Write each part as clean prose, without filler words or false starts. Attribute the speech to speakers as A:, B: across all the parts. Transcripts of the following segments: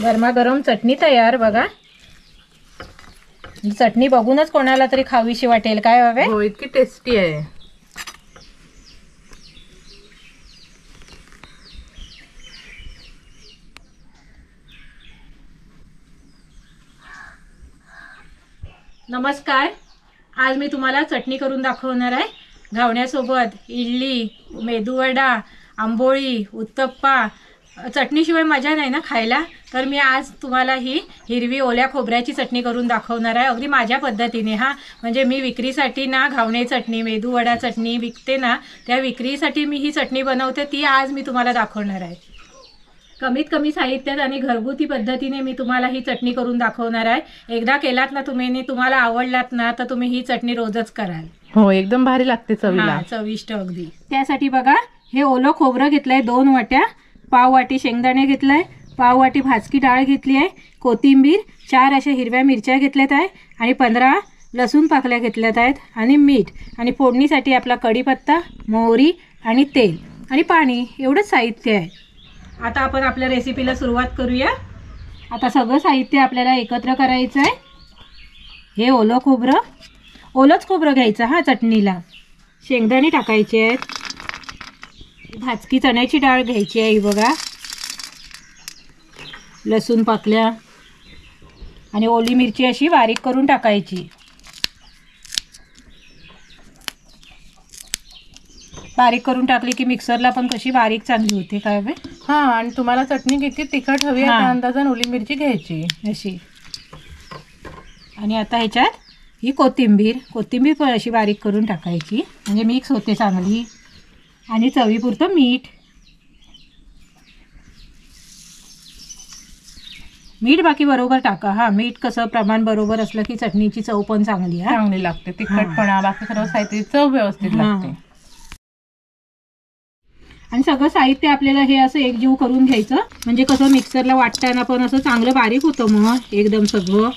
A: गरमागरम चटणी तयार बघा. चटणी बघूनच कोणाला तरी खावीशी वाटेल. काय हवे?
B: हो, इतकी टेस्टी आहे.
A: नमस्कार. आज मी तुम्हाला चटणी करून दाखवणार आहे. घावण्यासोबत इडली, मेदूवडा, आंबोळी, उत्तप्पा. चटणीशिवाय मजा नाही ना खायला. तर मी आज तुम्हाला ही हिरवी ओल्या खोबऱ्याची चटणी करून दाखवणार आहे, अगदी माझ्या पद्धतीने. म्हणजे मी विक्रीसाठी ना घावणे चटणी, मेदूवडा चटणी विकते ना, त्या विक्रीसाठी मी ही चटणी बनवते. ती आज मी तुम्हाला दाखवणार आहे. कमीत कमी साहित्यात आणि घरगुती पद्धतीने मी तुम्हाला ही चटणी करून दाखवणार आहे. एकदा केलात ना तुम्ही, तुम्हाला आवडलात ना, तर तुम्ही ही चटणी रोजच कराल.
B: हो, एकदम भारी लागते चवीला.
A: चविष्ट अगदी. त्यासाठी बघा, हे ओलं खोबरं घेतलंय 2 वाट्या, पाव वाटी शेंगदाणे घेतलंय, पाव वाटी भाजकी डाळ घेतली आहे, कोथिंबीर, 4 अशा हिरव्या मिरच्या घेतल्यात आहे आणि 15 लसूण पाकळ्या घेतल्यात आहेत आणि मीठ. आणि फोडणीसाठी आपला कढीपत्ता, मोहरी आणि तेल आणि पाणी, एवढंच साहित्य आहे. आता आपण आपल्या रेसिपीला सुरुवात करूया. आता सगळं साहित्य आपल्याला एकत्र करायचं आहे. हे ओलं खोबरं, ओलंच खोबरं घ्यायचं चटणीला. शेंगदाणे टाकायचे आहेत, भाजकी चण्याची डाळ घ्यायची आहे बघा, लसूण पाकळ्या आणि ओली मिरची अशी बारीक करून टाकायची. बारीक करून टाकली की मिक्सरला पण कशी बारीक चांगली होते. काय बे?
B: आणि तुम्हाला चटणी किती तिखट हवी आहे त्या अंदाजाने ओली मिरची घ्यायची अशी.
A: आणि आता ह्याच्यात ही कोथिंबीर पण अशी बारीक करून टाकायची, म्हणजे मिक्स होते चांगली. आणि चवीपुरतं मीठ. मीठ बाकी बरोबर टाका. मीठ कसं प्रमाण बरोबर असलं की चटणीची चव पण चांगली
B: लागते. तिखटपणा बाकी सर्व साहित्य चव व्यवस्थित लागते.
A: आणि सगळं साहित्य आपल्याला हे असं एकजीव करून घ्यायचं, म्हणजे कसं मिक्सरला वाटताना पण असं चांगलं बारीक होतं मग एकदम सगळं.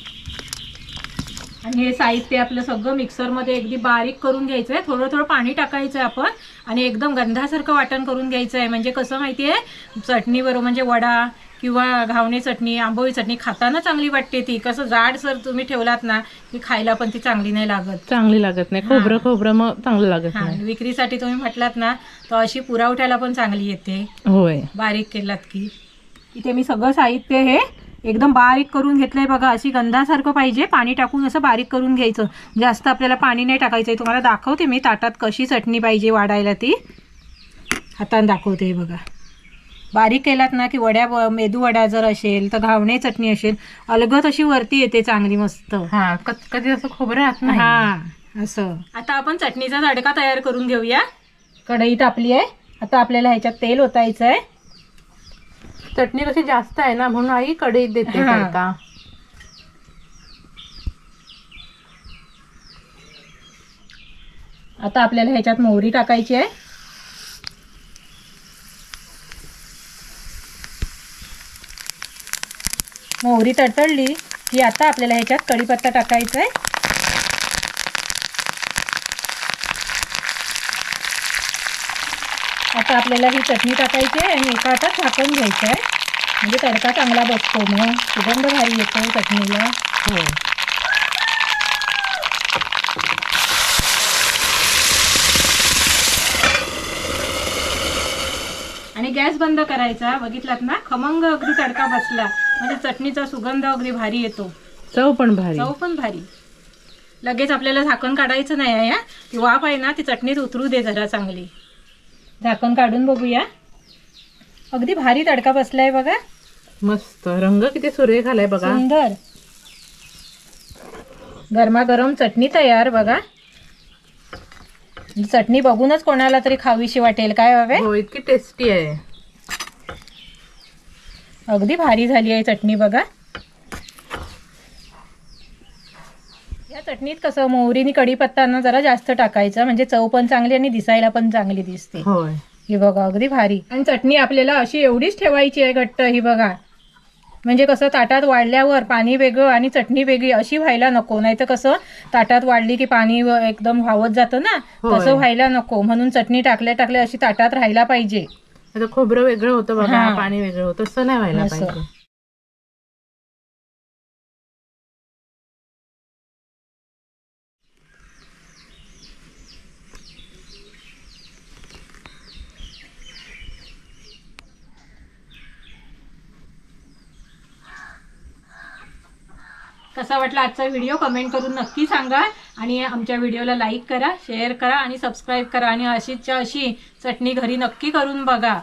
A: आणि हे साहित्य आपलं सगळं मिक्सरमध्ये अगदी बारीक करून घ्यायचं आहे. थोडं थोडं पाणी टाकायचं आहे आपण आणि एकदम गंधासारखं वाटण करून घ्यायचं आहे. म्हणजे कसं माहिती आहे, चटणीबरोबर म्हणजे वडा किंवा घावणे चटणी, आंबोळी चटणी खाताना चांगली वाटते ती. कसं जाड सर तुम्ही ठेवलात ना की खायला पण ती चांगली नाही लागत.
B: खोबरं मग चांगलं लागत नाही.
A: विक्रीसाठी तुम्ही म्हटलात ना तर अशी पुरवठ्याला पण चांगली येते.
B: होय,
A: बारीक केलात की. इथे मी सगळं साहित्य हे एकदम बारीक करून घेतलंय बघा. अशी गंधासारखं पाहिजे, पाणी टाकून असं बारीक करून घ्यायचं. जास्त आपल्याला पाणी नाही टाकायचंय. तुम्हाला दाखवते मी ताटात कशी चटणी पाहिजे वाढायला, ती हाताने दाखवते. बघा, बारीक केलात ना की मेदूवडा जर असेल तर घावणे चटणी असेल, अलगद अशी वरती येते चांगली मस्त.
B: कधी असं खोबरं राहत नाही.
A: असं. आता आपण चटणीचा तडका तयार करून घेऊया. कढई तापली आहे. आता आपल्याला ह्याच्यात तेल ओतायचं आहे.
B: चटणी कशी जास्त आहे ना, म्हणून आई कढईत देते तडका.
A: आता आपल्याला ह्याच्यात मोहरी टाकायची आहे. मोहरी तडतडली की आता आपल्याला ह्याच्यात कढीपत्ता टाकायचा आहे. आता आपल्याला ही चटणी टाकायची आहे आणि एका हातात झाकून घ्यायचं आहे, म्हणजे तडका चांगला बसतो, मग सुगंध भारी येतो चटणीला.
B: हो.
A: आणि गॅस बंद करायचा. बघितलात ना, खमंग अगदी तडका बसला, म्हणजे चटणीचा सुगंध अगदी भारी येतो.
B: चव पण भारी.
A: लगेच आपल्याला झाकण काढायचं नाही आहे. ती वाफ आहे ना ती चटणीत उतरू दे जरा चांगली. झाकण काढून बघूया. अगदी भारी तडका बसलाय बघा.
B: मस्त रंग किती सुरेख आलाय बघा.
A: सुंदर. गरमागरम चटणी तयार बघा. चटणी बघूनच कोणाला तरी खावीशी वाटेल. काय हवे?
B: हो, इतकी टेस्टी आहे.
A: अगदी भारी झाली आहे चटणी बघा. या चटणीत कसं मोहरीनी कढीपत्ता जरा जास्त टाकायचं, म्हणजे चव पण चांगली आणि दिसायला पण चांगली दिसते.
B: होय.
A: ही बघा अगदी भारी. आणि चटणी आपल्याला अशी एवढीच ठेवायची आहे घट्ट. ही बघा, म्हणजे कसं ताटात वाढल्यावर पाणी वेगळं आणि चटणी वेगळी अशी व्हायला नको. नाही तर कसं ताटात वाढली की पाणी एकदम व्हावत जातं ना, तसं व्हायला नको. म्हणून चटणी टाकल्या अशी ताटात राहायला पाहिजे.
B: खोबरं वेगळं होतं बघा, पाणी वेगळं होतं, तसं नाही व्हायला पाहिजे.
A: कसा वाटला आजचा व्हिडिओ कमेंट करून नक्की सांगा आणि आमच्या व्हिडिओला लाईक करा, शेअर करा आणि सबस्क्राईब करा आणि अशीच्या अशी चटणी घरी नक्की करून बघा.